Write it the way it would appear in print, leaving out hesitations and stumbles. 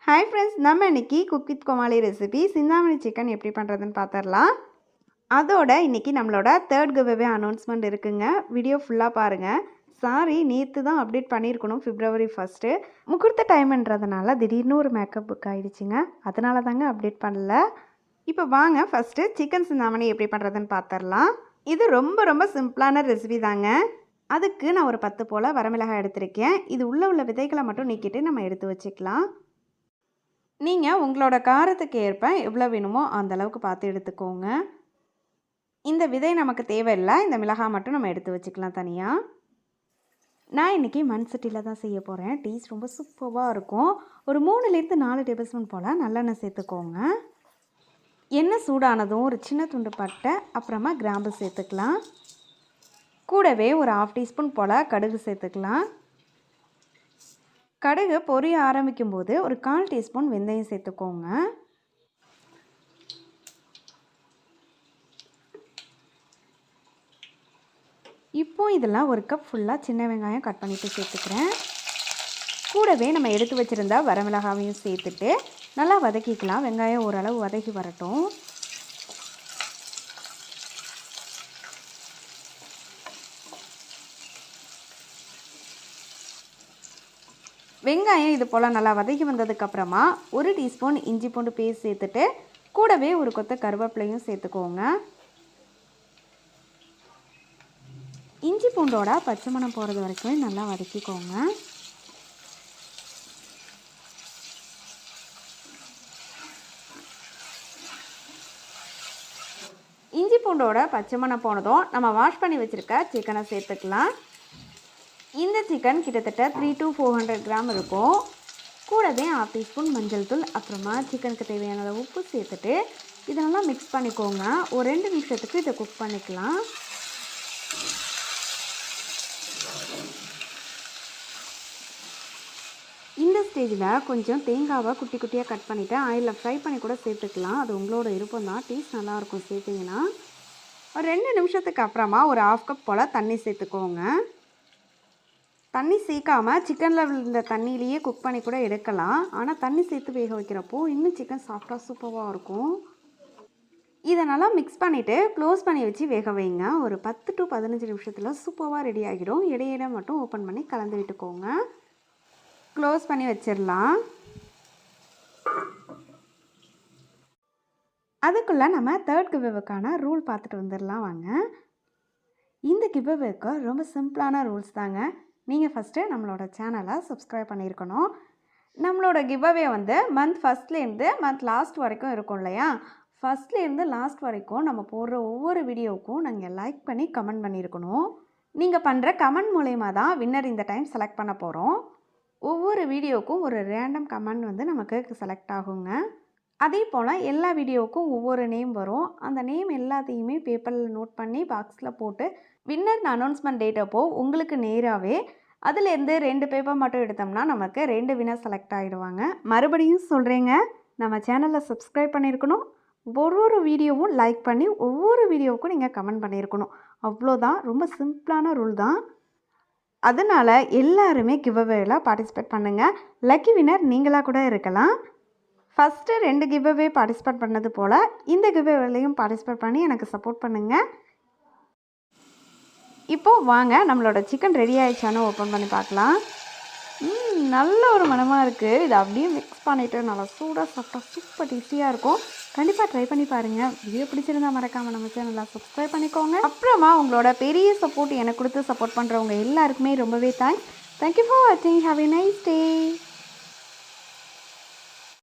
Hi friends, நம்ம இன்றைக்கி cook with Comali recipe Chintamani chicken எப்படி பண்ணுறதுன்னு பார்த்துடலாம். அதோட இன்றைக்கி நம்மளோட தேர்ட் கிவ்அவே அனௌன்ஸ்மெண்ட் இருக்குங்க. வீடியோ ஃபுல்லாக பாருங்கள். சாரி, நேற்று தான் அப்டேட் பண்ணியிருக்கணும், February 1. முகூர்த்த டைம்ன்றதுனால திடீர்னு ஒரு மேக்கப் புக் ஆகிடுச்சிங்க. அதனால தாங்க அப்டேட் பண்ணல. இப்போ வாங்க ஃபஸ்ட்டு சிக்கன் சிந்தாமணி எப்படி பண்ணுறதுன்னு பார்த்துடலாம். இது ரொம்ப ரொம்ப சிம்பிளான ரெசிபி தாங்க. அதுக்கு நான் ஒரு 10 போல் வரமிளகாய் எடுத்திருக்கேன். இது உள்ள விதைகளை மட்டும் நீக்கிட்டு நம்ம எடுத்து வச்சுக்கலாம். நீங்கள் உங்களோட காரத்துக்கு ஏற்ப எவ்வளோ வேணுமோ அந்த அளவுக்கு பார்த்து எடுத்துக்கோங்க. இந்த விதை நமக்கு தேவையில்லை, இந்த மிளகாய் மட்டும் நம்ம எடுத்து வச்சுக்கலாம் தனியாக. நான் இன்றைக்கி மண் சட்டியில் தான் செய்ய போகிறேன். டேஸ்ட் ரொம்ப சூப்பராக இருக்கும். ஒரு 3லேருந்து 4 டேபிள் ஸ்பூன் போல் நல்லெண்ணெய் சேர்த்துக்கோங்க. எண்ணெய் சூடானதும் ஒரு சின்ன துண்டு பட்டை, அப்புறமா கிராம்பு சேர்த்துக்கலாம். கூடவே ஒரு 1/2 டீஸ்பூன் போல் கடுகு சேர்த்துக்கலாம். கடுகு பொரிய ஆரம்பிக்கும் போது ஒரு 1/4 டீஸ்பூன் வெந்தயம் சேர்த்துக்கோங்க. இப்போ இதில் ஒரு கப் ஃபுல்லாக சின்ன வெங்காயம் கட் பண்ணிவிட்டு சேர்த்துக்கிறேன். கூடவே நம்ம எடுத்து வச்சுருந்தா வரமிளகாவையும் சேர்த்துட்டு நல்லா வதக்கிக்கலாம். வெங்காயம் ஓரளவு வதக்கி வரட்டும். வெங்காயம் இது போல் நல்லா வதக்கி வந்ததுக்கப்புறமா 1 டீஸ்பூன் இஞ்சி பூண்டு பேஸ்ட் சேர்த்துட்டு கூடவே ஒரு கொத்த கருவேப்பிலையும் சேர்த்துக்கோங்க. இஞ்சி பூண்டோட பச்சை மணம் போகிறது வரைக்கும் நல்லா வதக்கிக்கோங்க. இஞ்சி பூண்டோட பச்சை மணம் போனதும் நம்ம வாஷ் பண்ணி வச்சுருக்க சிக்கனை சேர்த்துக்கலாம். இந்த சிக்கன் கிட்டத்தட்ட 300 to 400 கிராம் இருக்கும். கூடவே 1/2 டீஸ்பூன் மஞ்சள் தூள், அப்புறமா சிக்கனுக்கு தேவையான உப்பு சேர்த்துட்டு இதெல்லாம் மிக்ஸ் பண்ணிக்கோங்க. ஒரு 2 நிமிஷத்துக்கு இதை குக் பண்ணிக்கலாம். இந்த ஸ்டேஜில் கொஞ்சம் தேங்காவை குட்டி குட்டியாக கட் பண்ணிவிட்டு ஆயிலில் ஃப்ரை பண்ணி கூட சேர்த்துக்கலாம். அது உங்களோட விருப்பம் தான். டேஸ்ட் நல்லாயிருக்கும் சேர்த்திங்கன்னா. ஒரு 2 நிமிஷத்துக்கு அப்புறமா ஒரு 1/2 கப் போல் தண்ணி சேர்த்துக்கோங்க. தண்ணி சேர்க்காமல் சிக்கனில் இந்த தண்ணியிலேயே குக் பண்ணி கூட எடுக்கலாம். ஆனால் தண்ணி சேர்த்து வேக வைக்கிறப்போ இன்னும் சிக்கன் சாஃப்டாக சூப்பராக இருக்கும். இதை நல்லா மிக்ஸ் பண்ணிவிட்டு க்ளோஸ் பண்ணி வச்சு வேக வைங்க. ஒரு 10 to 15 நிமிஷத்தில் சூப்பராக ரெடி ஆகிடும். இடையிட மட்டும் ஓப்பன் பண்ணி கலந்து விட்டுக்கோங்க. க்ளோஸ் பண்ணி வச்சிடலாம். அதுக்குள்ளே நம்ம தேர்ட் கிவ்அவேக்கான ரூல் பார்த்துட்டு வந்துடலாம் வாங்க. இந்த கிவ்அவேக்கு ரொம்ப சிம்பிளான ரூல்ஸ் தாங்க. நீங்கள் ஃபஸ்ட்டு நம்மளோட சேனலை சப்ஸ்கிரைப் பண்ணியிருக்கணும். நம்மளோட கிவ்அவே மந்த் ஃபஸ்ட்லேருந்து மந்த் லாஸ்ட் வரைக்கும் இருக்கும் இல்லையா? ஃபஸ்ட்லேருந்து லாஸ்ட் வரைக்கும் நம்ம போடுற ஒவ்வொரு வீடியோவுக்கும் நாங்கள் லைக் பண்ணி கமெண்ட் பண்ணியிருக்கணும். நீங்கள் பண்ணுற கமெண்ட் மூலயமா தான் வின்னர் இந்த டைம் செலக்ட் பண்ண போகிறோம். ஒவ்வொரு வீடியோவுக்கும் ஒரு ரேண்டம் கமெண்ட் நமக்கு செலக்ட் ஆகுங்க. அதே போல் எல்லா வீடியோவுக்கும் ஒவ்வொரு நேம் வரும். அந்த நேம் எல்லாத்தையுமே பேப்பரில் நோட் பண்ணி பாக்ஸில் போட்டு வின்னர் அனௌன்ஸ்மெண்ட் டேட் அப்போ உங்களுக்கு நேராகவே அதுலேருந்து 2 பேப்பர் மட்டும் எடுத்தோம்னா நமக்கு 2 வின்னர் செலக்ட் ஆகிடுவாங்க. மறுபடியும் சொல்கிறேங்க, நம்ம சேனலை சப்ஸ்கிரைப் பண்ணியிருக்கணும். ஒரு வீடியோவும் லைக் பண்ணி ஒவ்வொரு வீடியோவுக்கும் நீங்கள் கமெண்ட் பண்ணியிருக்கணும். அவ்வளோதான். ரொம்ப சிம்பிளான ரூல் தான். அதனால் எல்லாருமே கிவ்அவேல பார்ட்டிசிபேட் பண்ணுங்கள். லக்கி வின்னர் நீங்களாக கூட இருக்கலாம். ஃபஸ்ட்டு 2 கிவ்அவே பார்ட்டிசிபேட் பண்ணது போல் இந்த கிவ்அவேலையும் பார்ட்டிசிபேட் பண்ணி எனக்கு சப்போர்ட் பண்ணுங்கள். இப்போது வாங்க நம்மளோட சிக்கன் ரெடி ஆகிடுச்சானு ஓப்பன் பண்ணி பார்க்கலாம். நல்ல ஒரு மணமாக இருக்குது. இதை அப்படியே மிக்ஸ் பண்ணிவிட்டு நல்லா சூடாக சாப்பிட்டா சூப்பர் டேஸ்டியாக இருக்கும். கண்டிப்பாக ட்ரை பண்ணி பாருங்கள். வீடியோ பிடிச்சிருந்தா மறக்காமல் நம்ம சேனலை சப்ஸ்கிரைப் பண்ணிக்கோங்க. அப்புறமா உங்களோட பெரிய சப்போர்ட் எனக்கு கொடுத்து சப்போர்ட் பண்ணுறவங்க எல்லாருக்குமே ரொம்பவே தேங்க்ஸ். தேங்க்யூ ஃபார் வாட்சிங். Have a nice day.